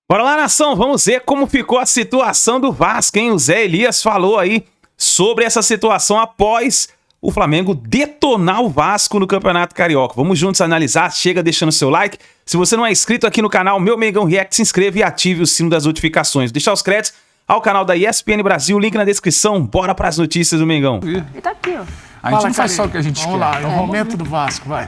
Bora lá, nação, vamos ver como ficou a situação do Vasco, hein? O Zé Elias falou aí sobre essa situação após o Flamengo detonar o Vasco no Campeonato Carioca. Vamos juntos analisar, chega deixando seu like. Se você não é inscrito aqui no canal Meu Mengão React, se inscreva e ative o sino das notificações. Deixar os créditos ao canal da ESPN Brasil, link na descrição. Bora para as notícias do Mengão. Ele tá aqui, ó. A gente não faz só o que a gente quer. Vamos lá, é o momento do Vasco, vai.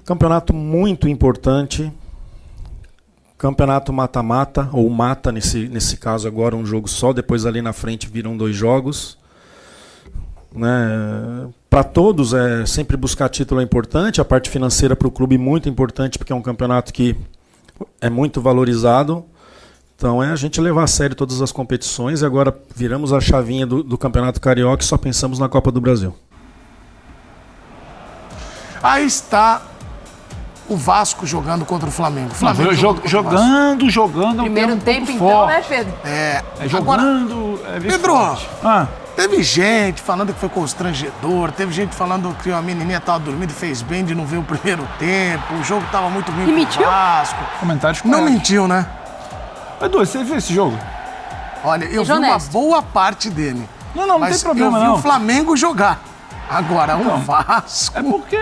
Campeonato muito importante. Campeonato mata-mata, ou mata nesse caso agora um jogo só, depois ali na frente viram 2 jogos. Né? Para todos, sempre buscar título é importante, a parte financeira para o clube muito importante, porque é um campeonato que é muito valorizado. Então é a gente levar a sério todas as competições e agora viramos a chavinha do Campeonato Carioca e só pensamos na Copa do Brasil. Aí está o Vasco jogando contra o Flamengo. Jogando. Primeiro tempo, então, né, Pedro? Jogando. Pedro, teve gente falando que foi constrangedor, teve gente falando que a menininha estava dormindo e fez bem de não ver o primeiro tempo, o jogo estava muito ruim pro Vasco. Comentários Não mentiu, né? Edu, você viu esse jogo? Olha, eu vi uma boa parte dele. Não tem problema, eu vi não. o Flamengo jogar. Agora, o Vasco... É porque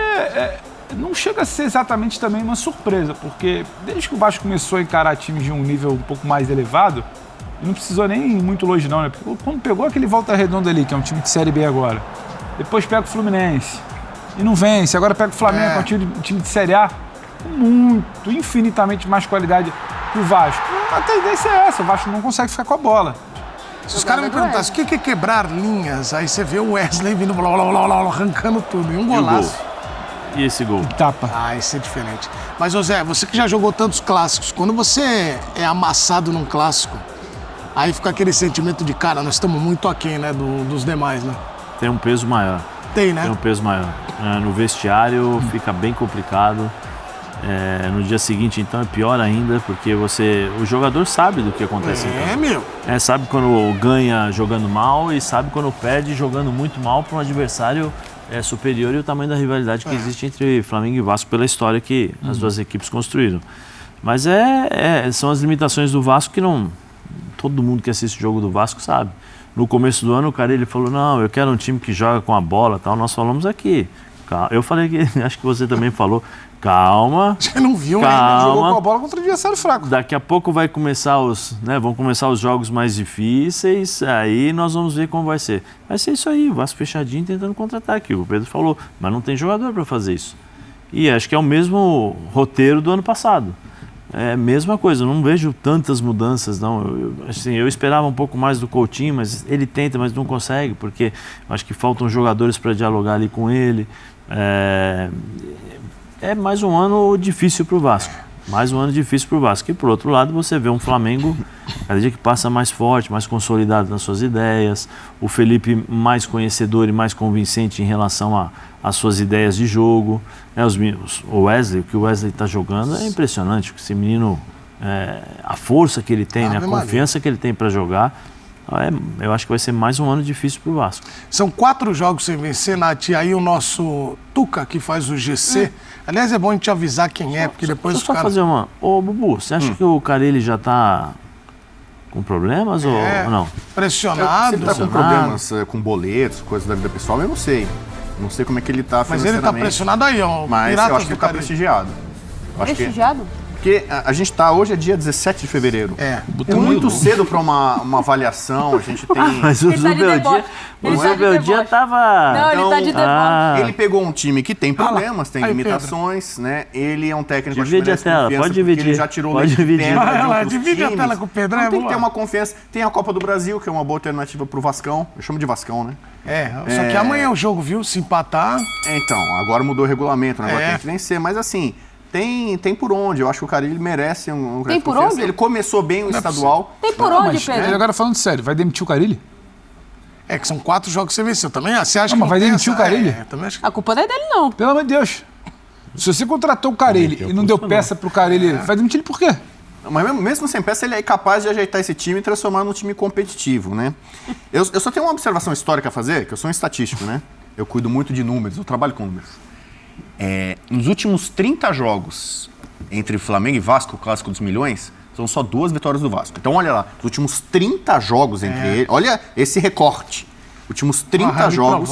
não chega a ser exatamente também uma surpresa, porque desde que o Vasco começou a encarar times de um nível um pouco mais elevado, não precisou nem ir muito longe não, né? Porque quando pegou aquele Volta Redonda ali, que é um time de Série B agora, depois pega o Fluminense e não vence, agora pega o Flamengo, que é um time de Série A, com infinitamente mais qualidade que o Vasco. A tendência é essa, o Vasco não consegue ficar com a bola. Se os caras me perguntassem o que é quebrar linhas, aí você vê o Wesley vindo blá, blá, blá, blá, arrancando tudo. E um golaço. E esse gol? Tapa. Ah, isso é diferente. Mas, ô Zé, você que já jogou tantos clássicos, quando você é amassado num clássico, aí fica aquele sentimento de, cara, nós estamos muito aquém, né, dos demais, né? Tem um peso maior. Tem, né? Tem um peso maior. No vestiário fica bem complicado. No dia seguinte, então, é pior ainda, porque o jogador sabe do que acontece em campo. Sabe quando ganha jogando mal e sabe quando perde jogando muito mal para um adversário superior e o tamanho da rivalidade que existe entre Flamengo e Vasco pela história que as duas equipes construíram. Mas são as limitações do Vasco que não... Todo mundo que assiste o jogo do Vasco sabe. No começo do ano, o cara ele falou, não, eu quero um time que joga com a bola, tal. Nós falamos aqui. Eu falei que, acho que você também falou, calma. Você não viu ainda? Jogou com a bola contra o adversário fraco. Daqui a pouco vão começar os jogos mais difíceis, aí nós vamos ver como vai ser. Vai ser isso aí, o Vasco fechadinho tentando contra-ataque. O Pedro falou, mas não tem jogador para fazer isso. E acho que é o mesmo roteiro do ano passado. É a mesma coisa, eu não vejo tantas mudanças, não. Eu esperava um pouco mais do Coutinho, mas ele tenta, mas não consegue, porque acho que faltam jogadores para dialogar ali com ele. É mais um ano difícil para o Vasco. Mais um ano difícil para o Vasco. E, por outro lado, você vê um Flamengo cada dia que passa mais forte, mais consolidado nas suas ideias. O Felipe mais conhecedor e mais convincente em relação às suas ideias de jogo. O Wesley, o que o Wesley está jogando é impressionante. Esse menino, a força que ele tem, a confiança que ele tem para jogar. Eu acho que vai ser mais um ano difícil para o Vasco. São 4 jogos sem vencer, Nath. Aí o nosso Tuca, que faz o GC. Aliás, é bom a gente avisar quem é, porque depois os caras... fazer uma... Ô, Bubu, você acha que o Carille já está com problemas ou não? Pressionado. Se ele está com problemas com boletos, coisas da vida pessoal, eu não sei. Não sei como é que ele está financeiramente. Mas ele está pressionado aí, ó. Mas eu acho que ele está prestigiado. Prestigiado? Porque a gente está, hoje é dia 17 de fevereiro. É muito cedo para uma avaliação, a gente tem... Mas o Zubeldia estava... Não, ele está de deboche. Ele pegou um time que tem problemas, tem limitações, né? Ele é um técnico... Divide a tela, pode dividir. Ele já tirou leite de pedra. Divide a tela com o Pedro, então, tem que ter uma confiança. Tem a Copa do Brasil, que é uma boa alternativa para o Vascão. Eu chamo de Vascão, né? Só que amanhã é o jogo, viu? Se empatar... Então, agora mudou o regulamento, né? Agora tem que vencer, mas assim... Tem por onde. Eu acho que o Carille merece um Tem por onde? Ele começou bem o estadual. Tem por onde, Pedro? Agora falando sério, vai demitir o Carille? Que são 4 jogos que você venceu. Também você acha que mas vai demitir o Carille? A culpa não é dele, não. Pelo amor de Deus. Se você contratou o Carille e não deu peça pro Carille, vai demitir ele por quê? Mas mesmo sem peça, ele é capaz de ajeitar esse time e transformar num time competitivo, né? Eu só tenho uma observação histórica a fazer, que eu sou um estatístico, né? Eu cuido muito de números, eu trabalho com números. Nos últimos 30 jogos entre Flamengo e Vasco, o Clássico dos Milhões, São só 2 vitórias do Vasco. Então, olha lá, os últimos 30 jogos entre eles. Olha esse recorte. Últimos 30 jogos,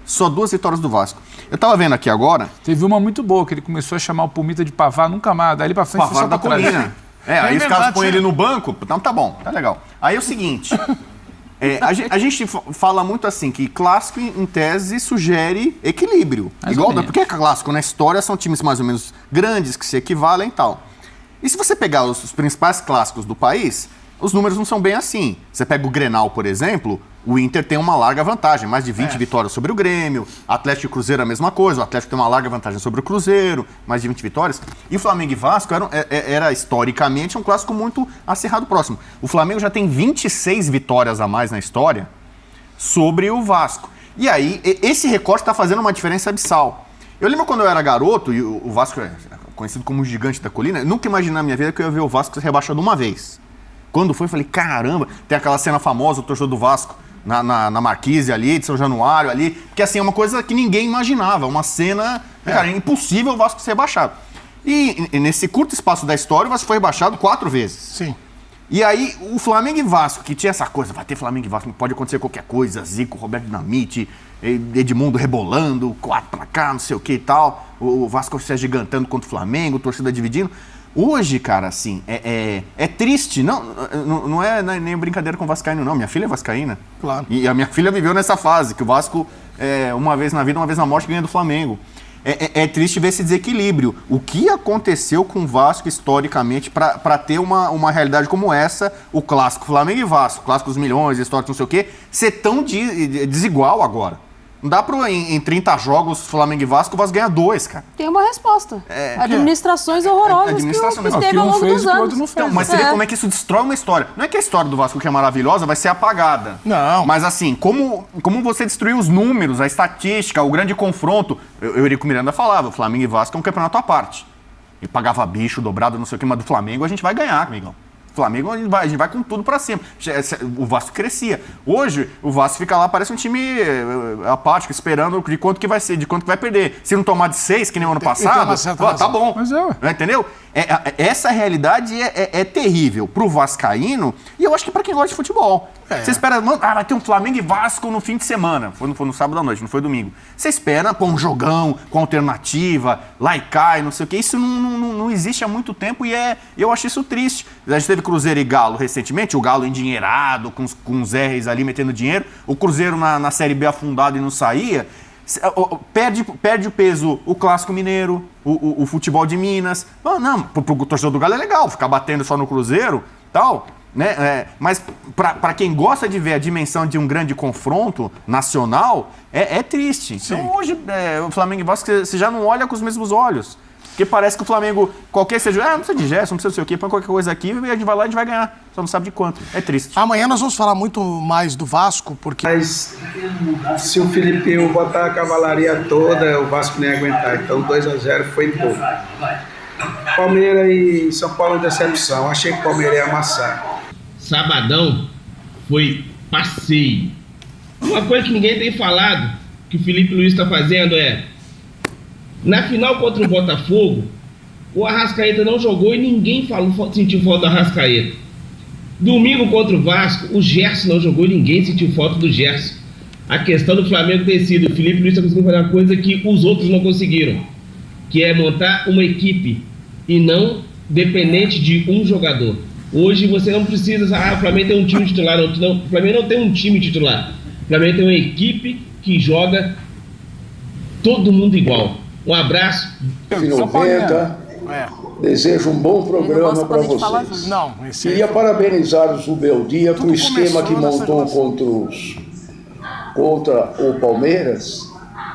só 2 vitórias do Vasco. Eu tava vendo aqui agora... Teve uma muito boa, que ele começou a chamar o Pumita de Pavá, nunca mais. Daí pra frente, Pavá da Colina. Aí os caras põem ele no banco, então tá bom, tá legal. Aí é o seguinte, a gente fala muito assim, que clássico, em tese, sugere equilíbrio. Porque é clássico, na história, são times mais ou menos grandes, que se equivalem e tal. E se você pegar os principais clássicos do país, os números não são bem assim. Você pega o Grenal, por exemplo, o Inter tem uma larga vantagem, mais de 20 vitórias sobre o Grêmio, Atlético e Cruzeiro a mesma coisa, o Atlético tem uma larga vantagem sobre o Cruzeiro, mais de 20 vitórias. E o Flamengo e Vasco era historicamente um clássico muito acirrado próximo. O Flamengo já tem 26 vitórias a mais na história sobre o Vasco. E aí, esse recorte está fazendo uma diferença abissal. Eu lembro quando eu era garoto, e o Vasco é conhecido como o gigante da colina, eu nunca imaginei na minha vida que eu ia ver o Vasco ser rebaixado uma vez. Quando foi, eu falei, caramba, tem aquela cena famosa, o torcedor do Vasco na Marquise ali, de São Januário ali, porque assim, é uma coisa que ninguém imaginava, uma cena, cara, impossível o Vasco ser rebaixado. E nesse curto espaço da história, o Vasco foi rebaixado 4 vezes. Sim. E aí, o Flamengo e Vasco, que tinha essa coisa, vai ter Flamengo e Vasco, pode acontecer qualquer coisa, Zico, Roberto Dinamite, Edmundo rebolando, 4 pra cá, não sei o que e tal, o Vasco se agigantando contra o Flamengo, torcida dividindo. Hoje, cara, assim, é triste. Não é nem brincadeira com o vascaíno, não. Minha filha é vascaína. Claro. E a minha filha viveu nessa fase, que o Vasco, uma vez na vida, uma vez na morte, ganha do Flamengo. É triste ver esse desequilíbrio. O que aconteceu com o Vasco, historicamente, para ter uma realidade como essa, o clássico Flamengo e Vasco, clássico dos milhões, histórico não sei o quê, ser tão desigual agora. Não dá pra, em 30 jogos, Flamengo e Vasco, o Vasco ganha 2, cara. Tem uma resposta. Administrações horrorosas que teve ao longo dos anos. Então, mas você vê como é que isso destrói uma história. Não é que a história do Vasco, que é maravilhosa, vai ser apagada. Não. Mas assim, como você destruiu os números, a estatística, o grande confronto. O Eurico Miranda falava, o Flamengo e Vasco é um campeonato à parte. E pagava bicho, dobrado, não sei o que, mas do Flamengo a gente vai ganhar, amigão. Flamengo, a gente vai com tudo pra cima. O Vasco crescia. Hoje, o Vasco fica lá, parece um time apático, esperando de quanto que vai ser, de quanto que vai perder. Se não tomar de 6, que nem o ano passado, tá bom. Mas entendeu? Essa realidade é terrível pro vascaíno e eu acho que pra quem gosta de futebol. Você espera, vai ter um Flamengo e Vasco no fim de semana. Foi no sábado à noite, não foi domingo. Você espera, um jogão com alternativa, lá e cai, não sei o quê. Isso não existe há muito tempo e eu acho isso triste. A gente teve Cruzeiro e Galo recentemente, o Galo endinheirado, com os R's ali metendo dinheiro. O Cruzeiro na Série B afundado e não saía. Perde o peso o Clássico Mineiro, o futebol de Minas. Pro torcedor do Galo é legal ficar batendo só no Cruzeiro tal. Né? Mas para quem gosta de ver a dimensão de um grande confronto nacional, é triste. Sim. Então hoje, o Flamengo e Vasco, você já não olha com os mesmos olhos. Porque parece que o Flamengo, qualquer seja, não precisa de gesto, não precisa sei o quê, põe qualquer coisa aqui e a gente vai lá e a gente vai ganhar. Só não sabe de quanto. É triste. Amanhã nós vamos falar muito mais do Vasco, porque... Mas se o Filipinho botar a cavalaria toda, o Vasco nem ia aguentar. Então 2-0 foi pouco. Palmeiras e São Paulo decepção. Achei que o Palmeiras ia amassar. Sabadão foi passeio. Uma coisa que ninguém tem falado, que o Felipe Luiz está fazendo na final contra o Botafogo, o Arrascaeta não jogou e ninguém sentiu falta do Arrascaeta. Domingo contra o Vasco, o Gerson não jogou e ninguém sentiu falta do Gerson. A questão do Flamengo ter sido, o Felipe Luiz está conseguindo fazer uma coisa que os outros não conseguiram, que é montar uma equipe e não dependente de um jogador. Hoje você não precisa, o Flamengo tem um time titular, não, o Flamengo não tem um time titular. O Flamengo tem uma equipe que joga todo mundo igual. Um abraço. Desejo um bom programa para vocês. Queria parabenizar o Zubeldia pelo esquema que montou contra o Palmeiras,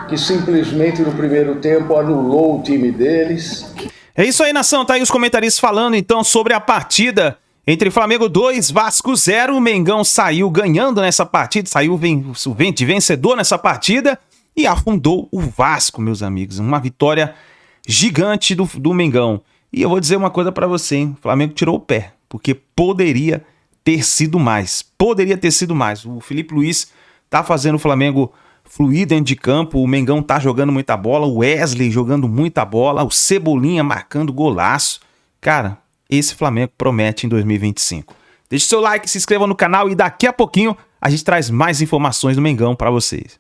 que simplesmente no primeiro tempo anulou o time deles. É isso aí, nação. Tá aí os comentaristas falando então sobre a partida entre Flamengo 2, Vasco 0. O Mengão saiu ganhando nessa partida, saiu de vencedor nessa partida e afundou o Vasco, meus amigos. Uma vitória gigante do Mengão. E eu vou dizer uma coisa pra você, hein? O Flamengo tirou o pé, porque poderia ter sido mais. Poderia ter sido mais. O Felipe Luiz tá fazendo o Flamengo fluir dentro de campo, o Mengão tá jogando muita bola, o Wesley jogando muita bola, o Cebolinha marcando golaço. Cara, esse Flamengo promete em 2025. Deixe seu like, se inscreva no canal e daqui a pouquinho a gente traz mais informações do Mengão para vocês.